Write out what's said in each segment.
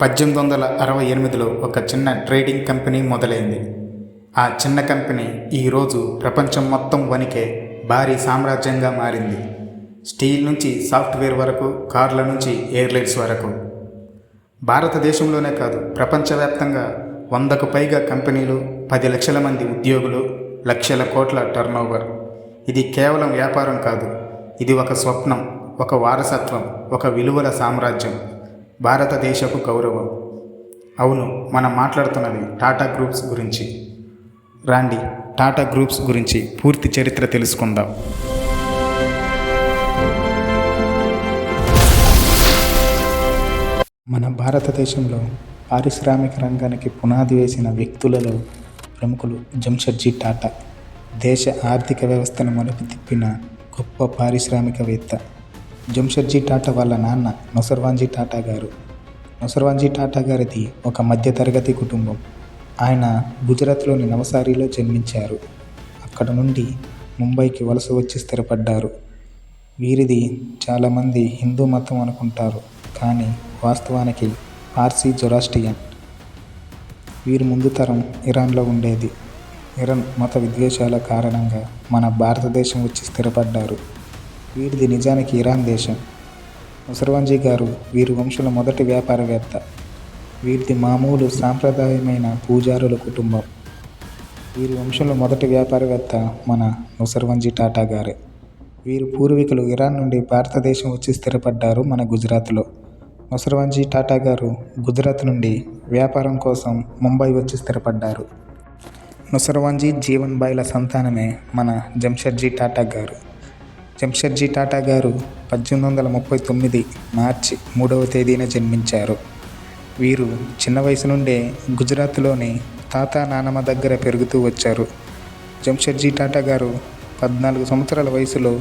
1868లో ఒక చిన్న trading company మొదలైంది. ఆ చిన్న కంపెనీ ఈరోజు ప్రపంచం మొత్తం వణికే భారీ సామ్రాజ్యంగా మారింది. స్టీల్ నుంచి సాఫ్ట్వేర్ వరకు, కార్ల నుంచి ఎయిర్లైన్స్ వరకు. భారతదేశంలోనే కాదు, ప్రపంచవ్యాప్తంగా 100కు పైగా కంపెనీలు, 10 లక్షల మంది ఉద్యోగులు, లక్షల కోట్ల టర్నోవర్. ఇది కేవలం వ్యాపారం కాదు, ఇది ఒక స్వప్నం, ఒక వారసత్వం, ఒక విలువల సామ్రాజ్యం, భారతదేశపు గౌరవం. అవును, మనం మాట్లాడుతున్నది టాటా గ్రూప్స్ గురించి. రాండి, టాటా గ్రూప్స్ గురించి పూర్తి చరిత్ర తెలుసుకుందాం. మన భారతదేశంలో పారిశ్రామిక రంగానికి పునాది వేసిన వ్యక్తులలో ప్రముఖులు జంషెడ్జీ టాటా. దేశ ఆర్థిక వ్యవస్థను మలుపు తిప్పిన గొప్ప పారిశ్రామికవేత్త. జంషెడ్జీ టాటా వాళ్ళ నాన్న నొసర్వాంజీ టాటా గారు. నొసర్వాంజీ టాటా గారిది ఒక మధ్యతరగతి కుటుంబం. ఆయన గుజరాత్లోని నవసారిలో జన్మించారు. అక్కడ నుండి ముంబైకి వలస వచ్చి స్థిరపడ్డారు. వీరిది చాలామంది హిందూ మతం అనుకుంటారు, కానీ వాస్తవానికి పార్సీ జొరాస్ట్రియన్. వీరి ముందు తరం ఇరాన్లో ఉండేది. ఇరాన్ మత విద్వేషాల కారణంగా మన భారతదేశం వచ్చి స్థిరపడ్డారు. వీరిది నిజానికి ఇరాన్ దేశం. నొసర్వాంజీ గారు వీరి వంశంలో మొదటి వ్యాపారవేత్త. వీరిది మామూలు సాంప్రదాయమైన పూజారుల కుటుంబం. వీరి వంశంలో మొదటి వ్యాపారవేత్త మన నొసర్వాంజీ టాటా గారే. వీరి పూర్వీకులు ఇరాన్ నుండి భారతదేశం వచ్చి స్థిరపడ్డారు మన గుజరాత్లో. నొసర్వాంజీ టాటా గారు గుజరాత్ నుండి వ్యాపారం కోసం ముంబై వచ్చి స్థిరపడ్డారు. నొసర్వాంజీ జీవన్ బాయ్ల సంతానమే మన జంషెడ్జీ టాటా గారు. జంషెడ్జీ టాటా గారు 1839 మార్చి 3వ తేదీన జన్మించారు. వీరు చిన్న వయసు నుండే గుజరాత్లోని తాత నానమ్మ దగ్గర పెరుగుతూ వచ్చారు. జంషెడ్జీ టాటా గారు 14 సంవత్సరాల వయసులో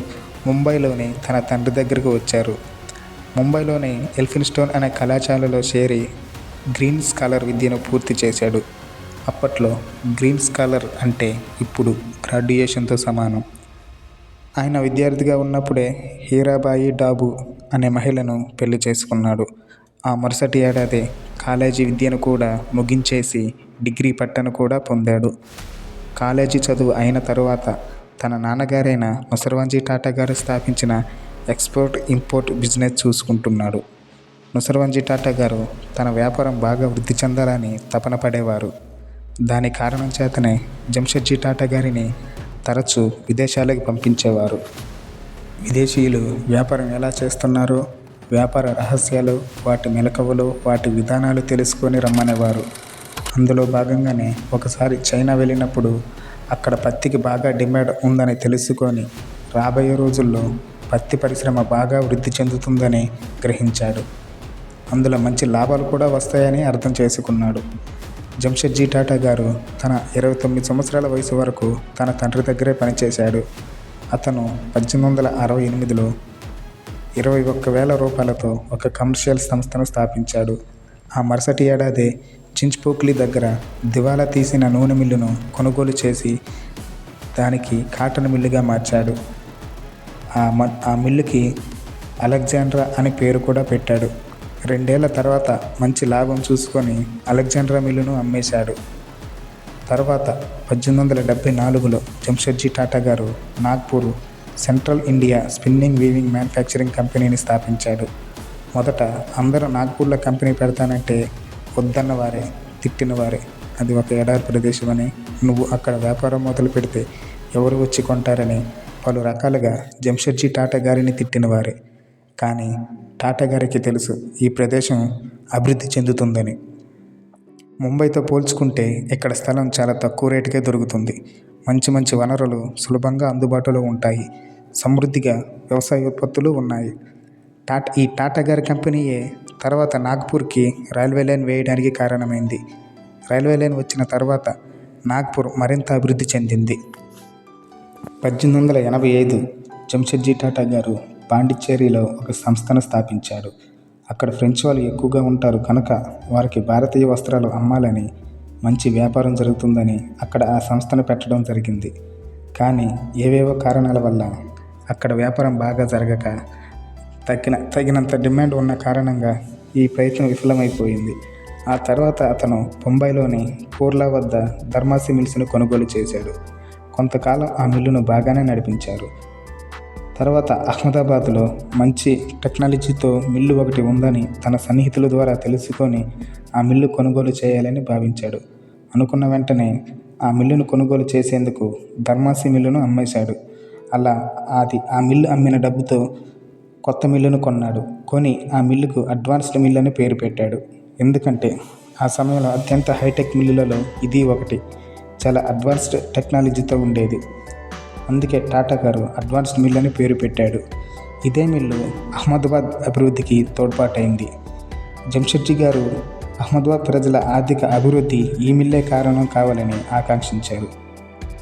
ముంబైలోని తన తండ్రి దగ్గరకు వచ్చారు. ముంబైలోని ఎల్ఫిన్స్టోన్ అనే కళాశాలలో చేరి గ్రీన్ స్కాలర్ విద్యను పూర్తి చేశాడు. అప్పట్లో గ్రీన్ స్కాలర్ అంటే ఇప్పుడు గ్రాడ్యుయేషన్తో సమానం. ఆయన విద్యార్థిగా ఉన్నప్పుడే హీరాబాయి డాబు అనే మహిళను పెళ్లి చేసుకున్నాడు. ఆ మరుసటి ఏడాది కాలేజీ విద్యను కూడా ముగించేసి డిగ్రీ పట్టను కూడా పొందాడు. కాలేజీ చదువు అయిన తరువాత తన నాన్నగారైన నొసర్వాంజీ టాటా గారు స్థాపించిన ఎక్స్పోర్ట్ ఇంపోర్ట్ బిజినెస్ చూసుకుంటున్నాడు. నొసర్వాంజీ టాటా గారు తన వ్యాపారం బాగా వృద్ధి చెందాలని తపన పడేవారు. దాని కారణం చేతనే జంషెడ్జీ టాటా గారిని తరచూ విదేశాలకు పంపించేవారు. విదేశీయులు వ్యాపారం ఎలా చేస్తున్నారో, వ్యాపార రహస్యాలు, వాటి మెలకువలు, వాటి విధానాలు తెలుసుకొని రమ్మనేవారు. అందులో భాగంగానే ఒకసారి చైనా వెళ్ళినప్పుడు అక్కడ పత్తికి బాగా డిమాండ్ ఉందని తెలుసుకొని రాబోయే రోజుల్లో పత్తి పరిశ్రమ బాగా వృద్ధి చెందుతుందని గ్రహించాడు. అందులో మంచి లాభాలు కూడా వస్తాయని అర్థం చేసుకున్నాడు. జంషెడ్జీ టాటా గారు తన 29 సంవత్సరాల వయసు వరకు తన తండ్రి దగ్గరే పనిచేశాడు. అతను 1868లో 21,000 రూపాయలతో ఒక కమర్షియల్ సంస్థను స్థాపించాడు. ఆ మరుసటి ఏడాది చించ్పోక్లీ దగ్గర దివాలా తీసిన నూనె మిల్లును కొనుగోలు చేసి దానికి కాటన్ మిల్లుగా మార్చాడు. ఆ మిల్లుకి అలెగ్జాండ్రా అని పేరు కూడా పెట్టాడు. 2 ఏళ్ల తర్వాత మంచి లాభం చూసుకొని అలెగ్జాండ్రా మిల్లును అమ్మేశాడు. తర్వాత 1874లో జంషెడ్జీ టాటా గారు Nagpur central India spinning weaving manufacturing కంపెనీని స్థాపించాడు. మొదట అందరూ నాగ్పూర్లో కంపెనీ పెడతానంటే వద్దన్నవారే, తిట్టినవారే. అది ఒక ఎడారి ప్రదేశమని, నువ్వు అక్కడ వ్యాపారం మొదలు పెడితే ఎవరు వచ్చి కొంటారని పలు రకాలుగా జంషెడ్జీ టాటా గారిని తిట్టినవారే. కానీ టాటా గారికి తెలుసు ఈ ప్రదేశం అభివృద్ధి చెందుతుందని. ముంబైతో పోల్చుకుంటే ఇక్కడ స్థలం చాలా తక్కువ రేటుకే దొరుకుతుంది. మంచి మంచి వనరులు సులభంగా అందుబాటులో ఉంటాయి. సమృద్ధిగా వ్యవసాయ ఉత్పత్తులు ఉన్నాయి. ఈ టాటా గారి కంపెనీయే తర్వాత నాగ్పూర్కి రైల్వే లైన్ వేయడానికి కారణమైంది. రైల్వే లైన్ వచ్చిన తర్వాత నాగ్పూర్ మరింత అభివృద్ధి చెందింది. 1885 జంషెడ్జీ టాటా గారు పాండిచ్చేరిలో ఒక సంస్థను స్థాపించాడు. అక్కడ ఫ్రెంచ్ వాళ్ళు ఎక్కువగా ఉంటారు కనుక వారికి భారతీయ వస్త్రాలు అమ్మాలని, మంచి వ్యాపారం జరుగుతుందని అక్కడ ఆ సంస్థను పెట్టడం జరిగింది. కానీ ఏవేవో కారణాల వల్ల అక్కడ వ్యాపారం బాగా జరగక తగినంత డిమాండ్ ఉన్న కారణంగా ఈ ప్రయత్నం విఫలమైపోయింది. ఆ తర్వాత అతను బొంబాయిలోని పూర్లా వద్ద ధర్మాసి మిల్స్ను కొనుగోలు చేశాడు. కొంతకాలం ఆ మిల్లును బాగానే నడిపించారు. తర్వాత అహ్మదాబాద్లో మంచి టెక్నాలజీతో మిల్లు ఒకటి ఉందని తన సన్నిహితుల ద్వారా తెలుసుకొని ఆ మిల్లు కొనుగోలు చేయాలని భావించాడు. అనుకున్న వెంటనే ఆ మిల్లును కొనుగోలు చేసేందుకు ధర్మాసి మిల్లును అమ్మేశాడు. అలా ఆ మిల్లు అమ్మిన డబ్బుతో కొత్త మిల్లును కొన్నాడు. కొని ఆ మిల్లుకు అడ్వాన్స్డ్ మిల్ అని పేరు పెట్టాడు. ఎందుకంటే ఆ సమయంలో అత్యంత హైటెక్ మిల్లులలో ఇది ఒకటి. చాలా అడ్వాన్స్డ్ టెక్నాలజీతో ఉండేది. అందుకే టాటా గారు అడ్వాన్స్డ్ మిల్ అని పేరు పెట్టాడు. ఇదే మిల్లు అహ్మదాబాద్ అభివృద్ధికి తోడ్పాటైంది. జంషెడ్జీ గారు అహ్మదాబాద్ ప్రజల ఆర్థిక అభివృద్ధి ఈ మిల్లే కారణం కావాలని ఆకాంక్షించారు.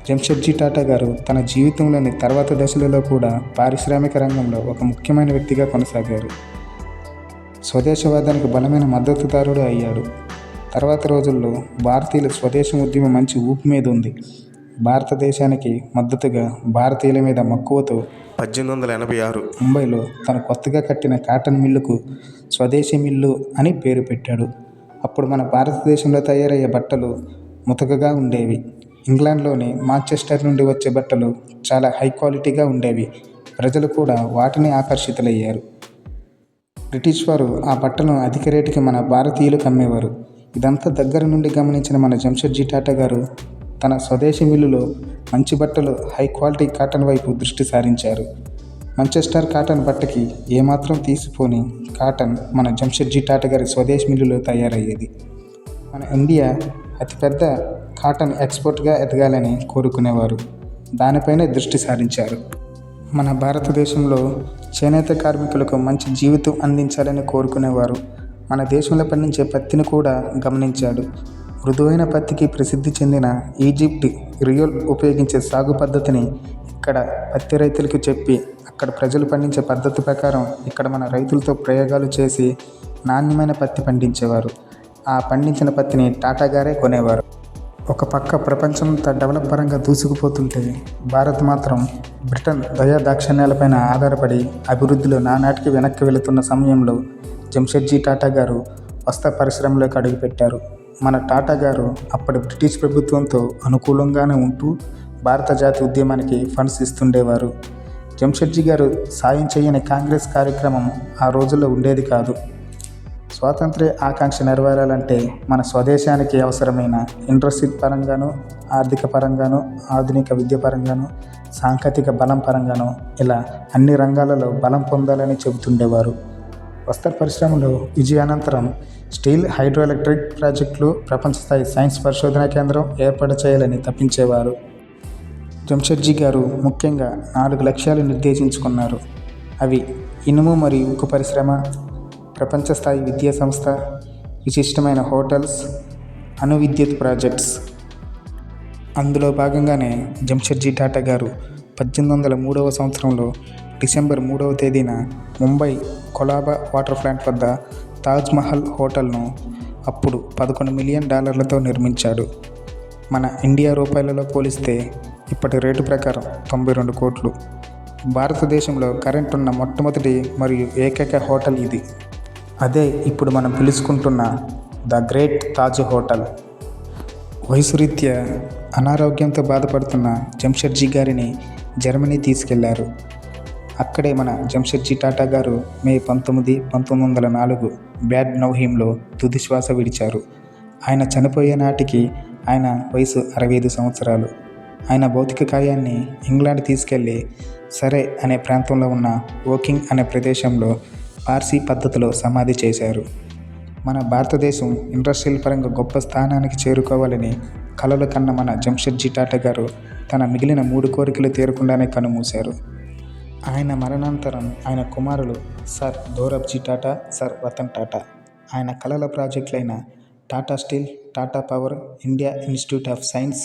జంషెడ్జీ టాటా గారు తన జీవితంలోని తర్వాత దశలలో కూడా పారిశ్రామిక రంగంలో ఒక ముఖ్యమైన వ్యక్తిగా కొనసాగారు. స్వదేశవాదానికి బలమైన మద్దతుదారుడు అయ్యాడు. తర్వాత రోజుల్లో భారతీయుల స్వదేశం ఉద్యమం మంచి ఊపు మీద ఉంది. భారతదేశానికి మద్దతుగా భారతీయుల మీద మక్కువతో 1886 ముంబైలో తను కొత్తగా కట్టిన కాటన్ మిల్లుకు స్వదేశీ మిల్లు అని పేరు పెట్టాడు. అప్పుడు మన భారతదేశంలో తయారయ్యే బట్టలు ముతకగా ఉండేవి. ఇంగ్లాండ్లోని మాంచెస్టర్ నుండి వచ్చే బట్టలు చాలా హై క్వాలిటీగా ఉండేవి. ప్రజలు కూడా వాటిని ఆకర్షితులయ్యారు. బ్రిటిష్ వారు ఆ బట్టలను అధిక రేటుకి మన భారతీయులకు అమ్మేవారు. ఇదంతా దగ్గర నుండి గమనించిన మన జంషెడ్జీ టాటా గారు తన స్వదేశీ మిల్లులో మంచి బట్టలు హై క్వాలిటీ కాటన్ వైపు దృష్టి సారించారు. మాంచెస్టర్ కాటన్ బట్టకి ఏమాత్రం తీసిపోని కాటన్ మన జంషెడ్జీ టాటా గారి స్వదేశీ మిల్లులో తయారయ్యేది. మన ఇండియా అతిపెద్ద కాటన్ ఎక్స్పోర్ట్గా ఎదగాలని కోరుకునేవారు. దానిపైనే దృష్టి సారించారు. మన భారతదేశంలో చేనేత కార్మికులకు మంచి జీవితం అందించాలని కోరుకునేవారు. మన దేశంలో పండించే పత్తిని కూడా గమనించాడు. మృదువైన పత్తికి ప్రసిద్ధి చెందిన ఈజిప్ట్ రియోల్ ఉపయోగించే సాగు పద్ధతిని ఇక్కడ పత్తి రైతులకు చెప్పి అక్కడ ప్రజలు పండించే పద్ధతి ప్రకారం ఇక్కడ మన రైతులతో ప్రయోగాలు చేసి నాణ్యమైన పత్తి పండించేవారు. ఆ పండించిన పత్తిని టాటా గారే కొనేవారు. ఒక పక్క ప్రపంచంతో డెవలప్ పరంగా దూసుకుపోతుంటే భారత్ మాత్రం బ్రిటన్ దయా దాక్షిణ్యాలపైన ఆధారపడి అభివృద్ధిలో నానాటికి వెనక్కి వెళుతున్న సమయంలో జంషెడ్జీ టాటా గారు వస్త్ర పరిశ్రమలోకి అడుగుపెట్టారు. మన టాటా గారు అప్పటి బ్రిటిష్ ప్రభుత్వంతో అనుకూలంగానే ఉంటూ భారత జాతి ఉద్యమానికి ఫండ్స్ ఇస్తుండేవారు. జంషెడ్జీ గారు సాయం చేయని కాంగ్రెస్ కార్యక్రమం ఆ రోజుల్లో ఉండేది కాదు. స్వాతంత్ర్య ఆకాంక్ష నెరవేరాలంటే మన స్వదేశానికి అవసరమైన ఇండస్ట్రీ పరంగాను, ఆర్థిక పరంగాను, ఆధునిక విద్య పరంగాను, సాంకేతిక బలం పరంగాను ఇలా అన్ని రంగాలలో బలం పొందాలని చెబుతుండేవారు. వస్త్ర పరిశ్రమలో విజయానంతరం స్టీల్ హైడ్రో ఎలక్ట్రిక్ ప్రాజెక్టులు, ప్రపంచ స్థాయి సైన్స్ పరిశోధనా కేంద్రం ఏర్పాటు చేయాలని తప్పించేవారు. జంషెడ్జీ గారు ముఖ్యంగా 4 లక్ష్యాలు నిర్దేశించుకున్నారు. అవి ఇనుము మరియు ఉక్కు పరిశ్రమ, ప్రపంచ స్థాయి విద్యా సంస్థ, విశిష్టమైన హోటల్స్, అణు విద్యుత్ ప్రాజెక్ట్స్. అందులో భాగంగానే జంషెడ్జీ టాటా గారు 1803 సంవత్సరంలో డిసెంబర్ 3వ తేదీన ముంబై కొలాబా వాటర్ ప్లాంట్ వద్ద తాజ్మహల్ హోటల్ను అప్పుడు $11 మిలియన్ నిర్మించాడు. మన ఇండియా రూపాయలలో పోలిస్తే ఇప్పటి రేటు ప్రకారం 92 కోట్లు. భారతదేశంలో కరెంట్ ఉన్న మొట్టమొదటి మరియు ఏకైక హోటల్ ఇది. అదే ఇప్పుడు మనం పిలుచుకుంటున్న ద గ్రేట్ తాజ్ హోటల్. వయసు రీత్యా అనారోగ్యంతో బాధపడుతున్న జంషెడ్జీ గారిని జర్మనీ తీసుకెళ్లారు. అక్కడే మన జంషెడ్జీ టాటా గారు మే 19, 1904 బ్యాడ్ నౌహీంలో తుది శ్వాస విడిచారు. ఆయన చనిపోయే నాటికి ఆయన వయసు 65 సంవత్సరాలు. ఆయన భౌతిక కాయాన్ని ఇంగ్లాండ్ తీసుకెళ్లి సరే అనే ప్రాంతంలో ఉన్న వోకింగ్ అనే ప్రదేశంలో పార్సీ పద్ధతిలో సమాధి చేశారు. మన భారతదేశం ఇండస్ట్రియల్ పరంగా గొప్ప స్థానానికి చేరుకోవాలని కలలు కన్న మన జంషెడ్జీ టాటా గారు తన మిగిలిన 3 కోరికలు తీరకుండానే కన్నుమూశారు. ఆయన మరణానంతరం ఆయన కుమారులు సర్ దౌలత్జీ టాటా, సర్ రతన్ టాటా ఆయన కలల ప్రాజెక్టులైన Tata steel, Tata power, India institute of science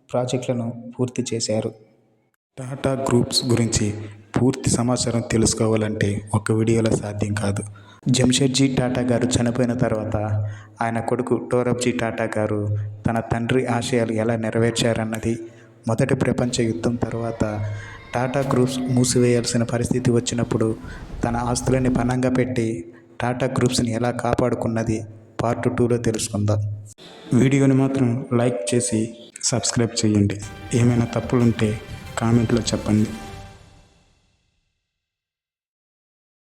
ప్రాజెక్టులను పూర్తి చేశారు. టాటా గ్రూప్స్ గురించి పూర్తి సమాచారం తెలుసుకోవాలంటే ఒక వీడియోలో సాధ్యం కాదు. జంషెడ్జీ టాటా గారు చనిపోయిన తర్వాత ఆయన కొడుకు డోరబ్జీ టాటా గారు తన తండ్రి ఆశయాలు ఎలా నెరవేర్చారన్నది, మొదటి ప్రపంచ యుద్ధం తర్వాత టాటా గ్రూప్స్ మూసివేయాల్సిన పరిస్థితి వచ్చినప్పుడు తన ఆస్తులని పణంగా పెట్టి టాటా గ్రూప్స్ని ఎలా కాపాడుకున్నది పార్ట్ 2లో తెలుసుకుందాం. వీడియోని మాత్రం లైక్ చేసి సబ్స్క్రైబ్ చేయండి. ఏమైనా తప్పులుంటే కామెంట్లో చెప్పండి.